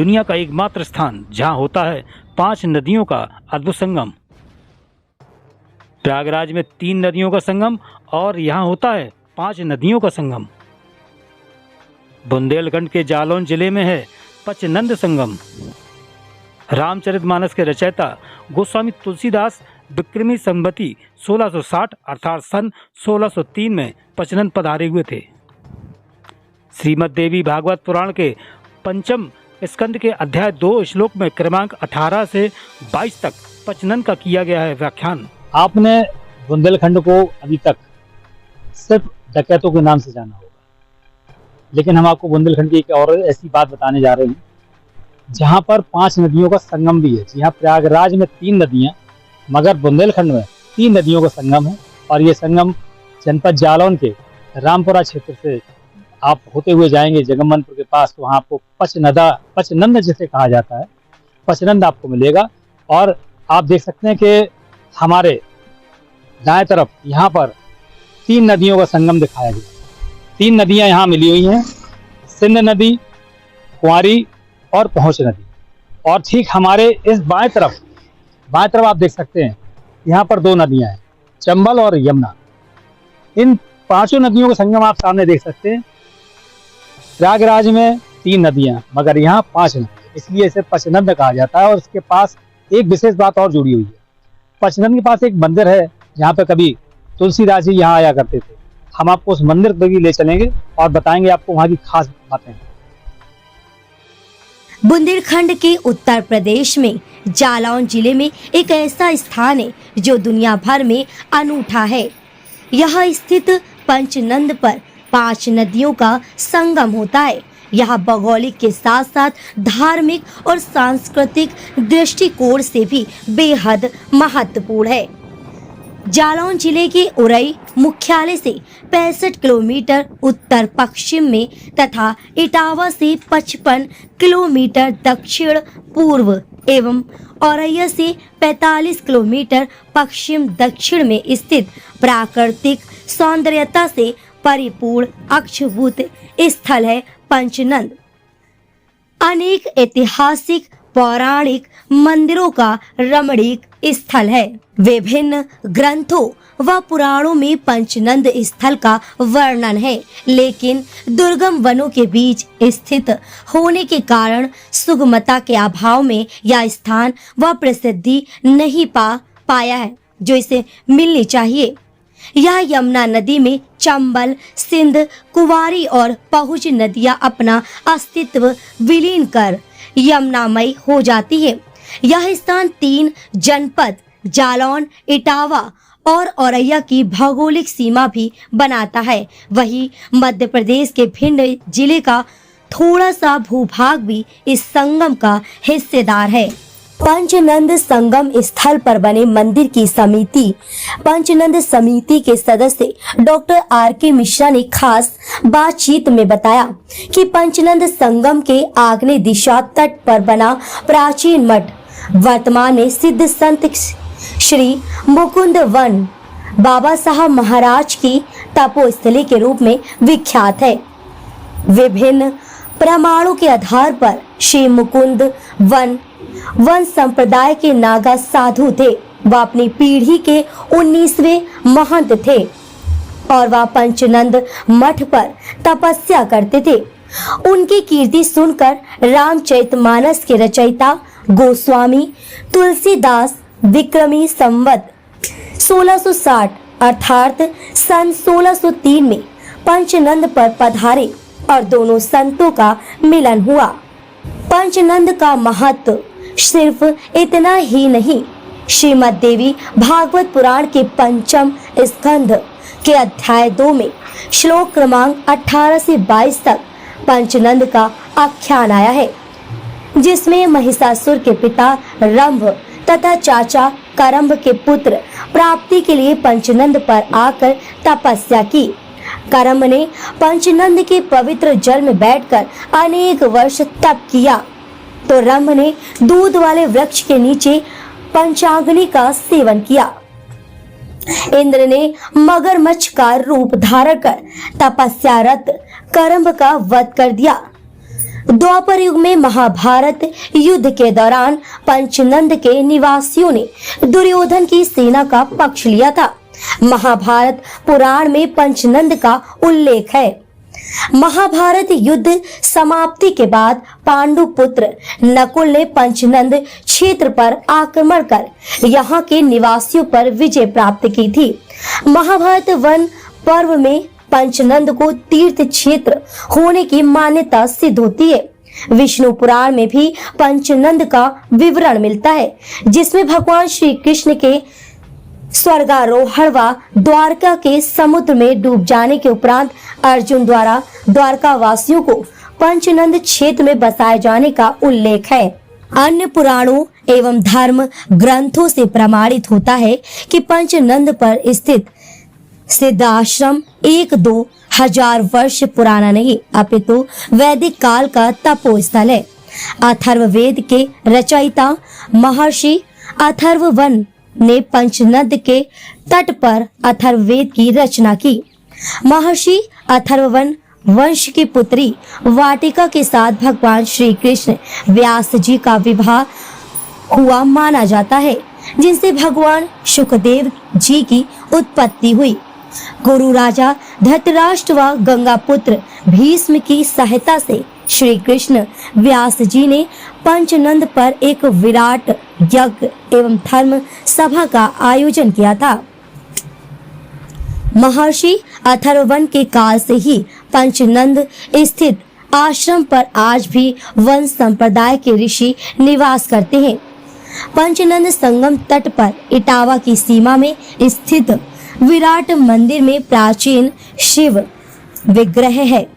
दुनिया का एकमात्र स्थान जहां होता है 5 नदियों का अद्भुत संगम। प्रयागराज में 3 नदियों का संगम और यहां होता है 5 नदियों का संगम। बुंदेलखंड के जालौन जिले में है पचनंद संगम। रामचरितमानस के रचयिता गोस्वामी तुलसीदास विक्रमी संवती 1660 अर्थात सन 1603 में पचनंद पधारे हुए थे। श्रीमद् देवी भागवत पुराण के पंचम स्कंद के अध्याय 2 श्लोक में क्रमांक 18 से 22 तक पचनंद का किया गया है व्याख्यान। आपने बुंदेलखंड को अभी तक सिर्फ डकैतों के नाम से जाना होगा, लेकिन हम आपको बुंदेलखंड की एक और ऐसी बात बताने जा रहे हैं जहां पर 5 नदियों का संगम भी है। जी हाँ, प्रयागराज में 3 नदियां, मगर बुंदेलखंड में 3 नदियों का संगम है। और ये संगम जनपद जालौन के रामपुरा क्षेत्र से आप होते हुए जाएंगे जगमनपुर के पास, तो वहाँ आपको पचनंद जिसे कहा जाता है, पचनंद आपको मिलेगा। और आप देख सकते हैं कि हमारे दाएं तरफ यहाँ पर 3 नदियों का संगम दिखाया गया। 3 नदियां यहाँ मिली हुई हैं, सिंध नदी, कुंवारी और पहुंच नदी। और ठीक हमारे इस बाएं तरफ आप देख सकते हैं यहाँ पर 2 नदियां हैं, चंबल और यमुना। इन 5 नदियों का संगम आप सामने देख सकते हैं। प्रयागराज में 3 नदियां, मगर यहाँ 5 नदियां, इसलिए इसे पचनंद कहा जाता है। और इसके पास एक विशेष बात और जुड़ी हुई है। पचनंद के पास एक मंदिर है जहाँ पे कभी तुलसीदास जी यहाँ आया करते थे। हम आपको उस मंदिर पर भी ले चलेंगे और बताएंगे आपको वहाँ की खास बातें। बुंदेलखंड के उत्तर प्रदेश में जालौन जिले में एक ऐसा स्थान है जो दुनिया भर में अनूठा है। यह स्थित पंचनंद पर 5 नदियों का संगम होता है। यह भौगोलिक के साथ साथ धार्मिक और सांस्कृतिक दृष्टिकोण से भी बेहद महत्वपूर्ण है। जालौन जिले के उरई मुख्यालय से 65 किलोमीटर उत्तर पश्चिम में तथा इटावा से 55 किलोमीटर दक्षिण पूर्व एवं औरैया से 45 किलोमीटर पश्चिम दक्षिण में स्थित प्राकृतिक सौंदर्यता से परिपूर्ण अक्षभूत स्थल है पंचनंद। अनेक ऐतिहासिक पौराणिक मंदिरों का रमणीक स्थल है। विभिन्न ग्रंथों व पुराणों में पंचनंद स्थल का वर्णन है, लेकिन दुर्गम वनों के बीच स्थित होने के कारण सुगमता के अभाव में यह स्थान वह प्रसिद्धि नहीं पाया है जो इसे मिलनी चाहिए। यह यमुना नदी में चंबल, सिंध, कुंवारी और पहुंच नदियां अपना अस्तित्व विलीन कर यमुनामयी हो जाती है। यह स्थान 3 जनपद जालौन, इटावा और औरैया की भौगोलिक सीमा भी बनाता है। वहीं मध्य प्रदेश के भिंड जिले का थोड़ा सा भूभाग भी इस संगम का हिस्सेदार है। पंचनंद संगम स्थल पर बने मंदिर की पंचनंद समिति के सदस्य डॉक्टर R.K. मिश्रा ने खास बातचीत में बताया कि पंचनंद संगम के आग्नेय दिशा तट पर बना प्राचीन मठ वर्तमान में सिद्ध संत श्री मुकुंद वन बाबा साहब महाराज की तपोस्थली के रूप में विख्यात है। विभिन्न प्रमाणों के आधार पर श्री मुकुंद वन संप्रदाय के नागा साधु थे। वह अपनी पीढ़ी के 19वें महंत थे और वह पंचनंद मठ पर तपस्या करते थे। उनकी कीर्ति सुनकर रामचरितमानस के रचयिता गोस्वामी तुलसीदास विक्रमी संवत 1660 अर्थात सन 1603 में पंचनंद पर पधारे और दोनों संतों का मिलन हुआ। पंचनंद का महत्व सिर्फ इतना ही नहीं, श्रीमद् देवी भागवत पुराण के पंचम स्कंध के अध्याय 2 में श्लोक क्रमांक 18 से 22 तक पंचनंद का आख्यान आया है, जिसमें महिषासुर के पिता रंभ तथा चाचा करम्भ के पुत्र प्राप्ति के लिए पंचनंद पर आकर तपस्या की। करम्भ ने पंचनंद के पवित्र जल में बैठकर अनेक वर्ष तप किया तो रंभ ने दूध वाले वृक्ष के नीचे पंचाग्नि का सेवन किया। इंद्र ने मगरमच्छ का रूप धारण कर तपस्यारत करम्भ का वध कर दिया। द्वापर युग में महाभारत युद्ध के दौरान पंचनंद के निवासियों ने दुर्योधन की सेना का पक्ष लिया था। महाभारत पुराण में पंचनंद का उल्लेख है। महाभारत युद्ध समाप्ति के बाद पांडु पुत्र नकुल ने पंचनंद क्षेत्र पर आक्रमण कर यहाँ के निवासियों पर विजय प्राप्त की थी। महाभारत वन पर्व में पंचनंद को तीर्थ क्षेत्र होने की मान्यता सिद्ध होती है। विष्णु पुराण में भी पंचनंद का विवरण मिलता है, जिसमें भगवान श्री कृष्ण के स्वर्गारोहण व द्वारका के समुद्र में डूब जाने के उपरांत अर्जुन द्वारा द्वारका वासियों को पंचनंद क्षेत्र में बसाए जाने का उल्लेख है। अन्य पुराणों एवं धर्म ग्रंथों से प्रमाणित होता है कि पंचनंद पर स्थित सिद्धाश्रम 1-2 हजार वर्ष पुराना नहीं अपितु वैदिक काल का तपोस्थल है। अथर्ववेद के रचयिता महर्षि अथर्ववन ने पंचनद के तट पर अथर्ववेद की रचना की। महर्षि अथर्ववन वंश की पुत्री वाटिका के साथ भगवान श्री कृष्ण व्यास जी का विवाह हुआ माना जाता है, जिनसे भगवान सुखदेव जी की उत्पत्ति हुई। गुरु राजा धृतराष्ट्र व गंगा पुत्र भीष्म की सहायता से श्री कृष्ण व्यास जी ने पंचनंद पर एक विराट यज्ञ एवं धर्म सभा का आयोजन किया था। महर्षि अथर्ववन के काल से ही पंचनंद स्थित आश्रम पर आज भी वन संप्रदाय के ऋषि निवास करते हैं। पंचनंद संगम तट पर इटावा की सीमा में स्थित विराट मंदिर में प्राचीन शिव विग्रह है।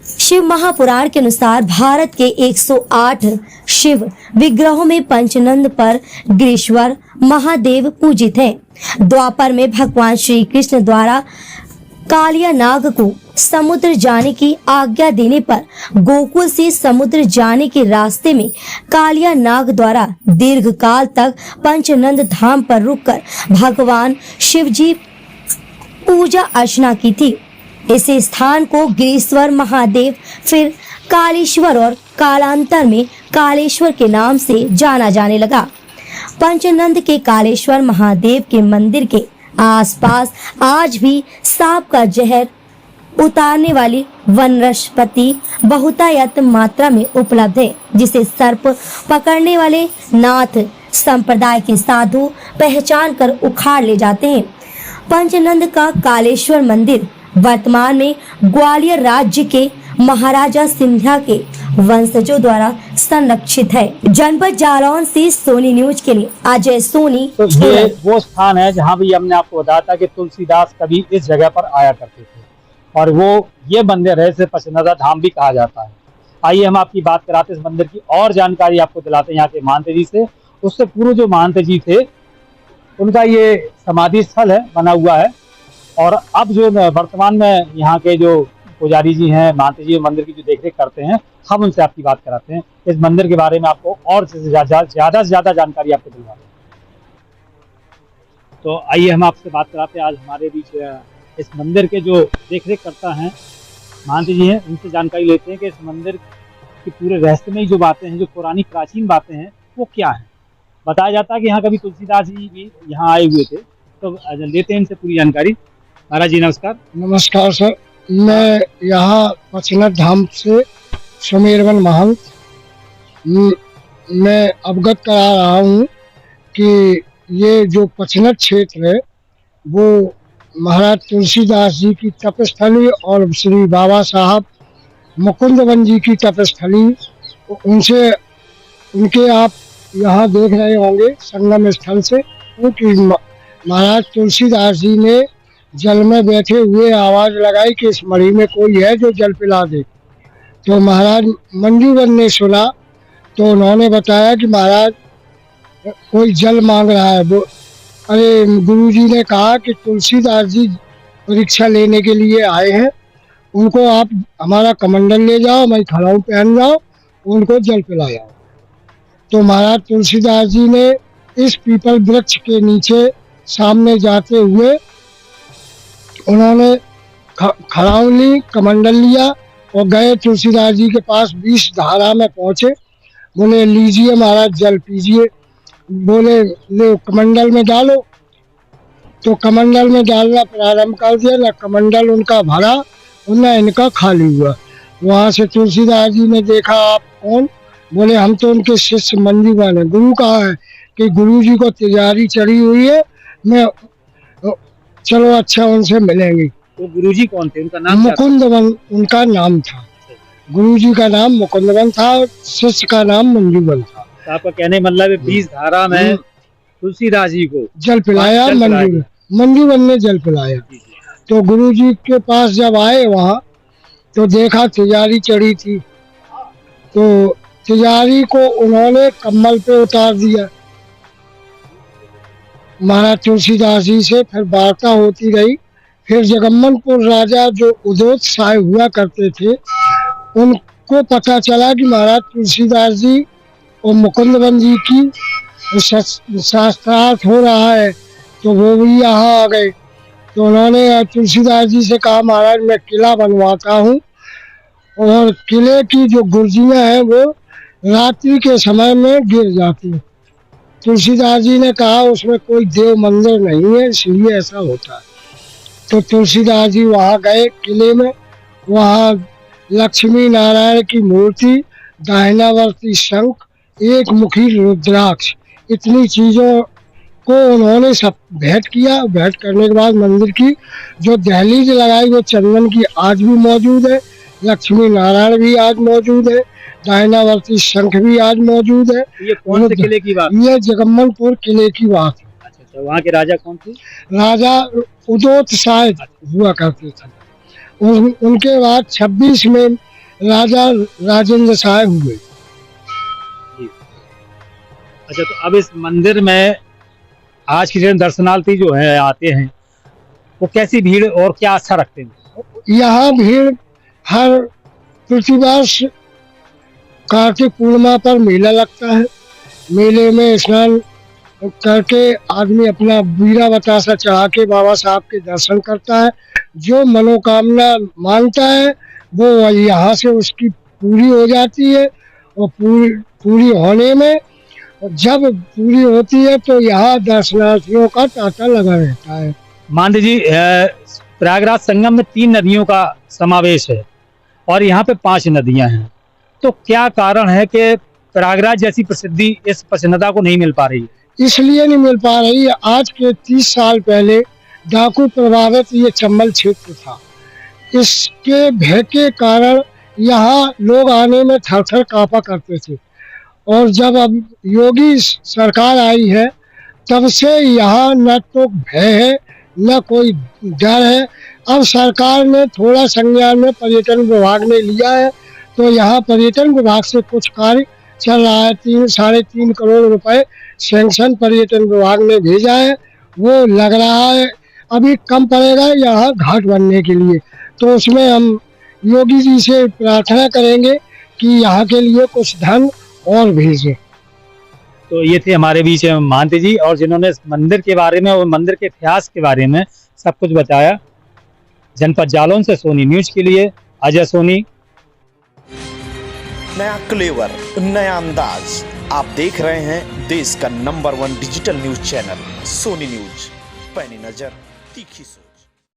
शिव महापुराण के अनुसार भारत के 108 शिव विग्रहों में पंचनंद पर गिरीश्वर महादेव पूजित हैं। द्वापर में भगवान श्री कृष्ण द्वारा कालिया नाग को समुद्र जाने की आज्ञा देने पर गोकुल से समुद्र जाने के रास्ते में कालिया नाग द्वारा दीर्घ काल तक पंचनंद धाम पर रुककर भगवान शिव जी पूजा अर्चना की थी। इस स्थान को गिरीश्वर महादेव फिर कालेश्वर और कालांतर में कालेश्वर के नाम से जाना जाने लगा। पंचनंद के कालेश्वर महादेव के मंदिर के आसपास आज भी सांप का जहर उतारने वाली वनस्पति बहुतायत मात्रा में उपलब्ध है, जिसे सर्प पकड़ने वाले नाथ संप्रदाय के साधु पहचान कर उखाड़ ले जाते हैं। पंचनंद का कालेश्वर मंदिर वर्तमान में ग्वालियर राज्य के महाराजा सिंधिया के वंशजों द्वारा संरक्षित है। जनपद जालौन से सोनी न्यूज के लिए अजय सोनी। तो ये वो स्थान है जहाँ भी हमने आपको बताया था कि तुलसीदास कभी इस जगह पर आया करते थे और वो ये मंदिर है, इसे पंचनदा धाम भी कहा जाता है। आइए हम आपकी बात कराते इस मंदिर की और जानकारी आपको दिलाते हैं यहाँ के महंत जी से। उससे पूर्व जो महंत जी थे उनका ये समाधि स्थल है, बना हुआ है। और अब जो वर्तमान में यहाँ के जो पुजारी जी हैं, महंत जी मंदिर की जो देखरेख करते हैं, हम उनसे आपकी बात कराते हैं। इस मंदिर के बारे में आपको और ज्यादा से ज्यादा जानकारी आपको दिलवा दें। तो आइए हम आपसे बात कराते हैं। आज हमारे बीच इस मंदिर के जो देखरेख करता हैं महंत जी हैं, उनसे जानकारी लेते हैं कि इस मंदिर की पूरे रहस्यमयी जो बातें हैं, जो पुरानी प्राचीन बातें हैं, वो क्या है। बताया जाता है कि यहाँ कभी तुलसीदास जी भी यहाँ आए हुए थे। तो लेते हैं इनसे पूरी जानकारी। महाराज जी नमस्कार। नमस्कार सर, मैं यहाँ पंचनद धाम से सुमेरवन महंत मैं अवगत करा रहा हूँ कि ये जो पंचनद क्षेत्र है वो महाराज तुलसीदास जी की तपस्थली और श्री बाबा साहब मुकुंदवन जी की तपस्थली, उनसे उनके आप यहाँ देख रहे होंगे संगम स्थल से, क्योंकि महाराज तुलसीदास जी ने जल में बैठे हुए आवाज लगाई कि इस मढ़ी में कोई है जो जल पिला दे। तो महाराज मंजूवन ने सुना तो उन्होंने बताया कि महाराज कोई जल मांग रहा है। वो अरे गुरुजी ने कहा कि तुलसीदास जी परीक्षा लेने के लिए आए हैं, उनको आप हमारा कमंडल ले जाओ, मैं खड़ाऊ पहन जाओ, उनको जल पिलाया। तो महाराज तुलसीदास जी ने इस पीपल वृक्ष के नीचे सामने जाते हुए उन्होंने खड़ाऊ ली, कमंडल लिया और गए तुलसीदास जी के पास, 20 धारा में पहुंचे। बोले लीजिए महाराज जल पीजिए। बोले ले कमंडल में डालो, तो कमंडल में डालना प्रारंभ कर दिया। ना कमंडल उनका भरा और न इनका खाली हुआ। वहां से तुलसीदास जी ने देखा, आप कौन? बोले हम तो उनके शिष्य मंजूबन है। गुरु कहा है कि गुरु जी को तिजारी चढ़ी हुई है, मैं चलो अच्छा उनसे मिलेंगे। तो गुरुजी कौन थे, उनका नाम क्या था? मुकुंदवन उनका नाम था। गुरु जी का नाम मुकुंदवन था, शिष्य का नाम मंजूबन था। तो आपका कहने मतलब 20 धारा में तुलसीदास जी को जल पिलाया, मंजूबन ने जल पिलाया। तो गुरु जी के पास जब आए वहाँ, तो देखा तिजारी चढ़ी थी। तो तिजारी को उन्होंने कम्बल पे उतार दिया। महाराज तुलसीदास जी से फिर वार्ता होती रही। फिर जगम्मनपुर राजा जो उदोत साय हुआ करते थे, उनको पता चला कि महाराज तुलसीदास जी और मुकुंदवन जी की शास्त्रार्थ हो रहा है, तो वो भी यहाँ आ गए। तो उन्होंने तुलसीदास जी से कहा, महाराज मैं किला बनवाता हूँ, और किले की जो गुर्जियाँ हैं वो रात्रि के समय में गिर जाती हैं। तुलसीदास जी ने कहा उसमें कोई देव मंदिर नहीं है, इसलिए ऐसा होता है। तो तुलसीदास जी वहाँ गए किले में। वहाँ लक्ष्मी नारायण की मूर्ति, दाहिनावर्ती शंख, एक मुखी रुद्राक्ष, इतनी चीज़ों को उन्होंने सब भेंट किया। भेंट करने के बाद मंदिर की जो दहलीज लगाई वो चंदन की आज भी मौजूद है। लक्ष्मी नारायण भी आज मौजूद है, दाहिनावर्ती शंख भी आज मौजूद है। ये कौन से किले की बात? ये जगम्मनपुर किले की बात है। अच्छा, वहाँ के राजा कौन थे? राजा उदोत साय हुआ करते थे। उनके बाद 26 में राजा राजेंद्र साय हुए। अच्छा, तो अब इस मंदिर में आज के दिन दर्शनार्थी जो है आते हैं, वो कैसी भीड़ और क्या आस्था रखते हैं? यहाँ भीड़ हर प्रतिवर्ष कार्तिक पूर्णिमा पर मेला लगता है। मेले में स्नान करके आदमी अपना वीरा बतासा चढ़ा के बाबा साहब के दर्शन करता है। जो मनोकामना मांगता है वो यहाँ से उसकी पूरी हो जाती है। और पूरी होने में, जब पूरी होती है तो यहाँ दर्शनार्थियों का तांता लगा रहता है। मानद जी, प्रयागराज संगम में 3 नदियों का समावेश है और यहाँ पे 5 नदियां हैं, तो क्या कारण है कि प्रयागराज जैसी प्रसिद्धि इस प्रसन्नता को नहीं मिल पा रही? इसलिए नहीं मिल पा रही है, आज के 30 साल पहले डाकू प्रभावित ये चंबल क्षेत्र था। इसके भय के कारण यहाँ लोग आने में थर थर काँपा करते थे। और जब अब योगी सरकार आई है, तब से यहाँ न तो भय है न कोई डर है। अब सरकार ने थोड़ा संज्ञान में पर्यटन विभाग ने लिया है, तो यहाँ पर्यटन विभाग से कुछ कार्य चल रहा है। 3-3.5 करोड़ रुपए सैंक्शन पर्यटन विभाग ने भेजा है, वो लग रहा है। अभी कम पड़ेगा यहाँ घाट बनने के लिए, तो उसमें हम योगी जी से प्रार्थना करेंगे कि यहाँ के लिए कुछ धन और भेजें। तो ये थे हमारे बीच महंत जी, और जिन्होंने इस मंदिर के बारे में और मंदिर के इतिहास के बारे में सब कुछ बताया। जनपद जालौन से सोनी न्यूज के लिए अजय सोनी। नया क्लेवर, नया अंदाज, आप देख रहे हैं देश का number 1 digital news channel Soni news. पैनी नजर, तीखी सोच।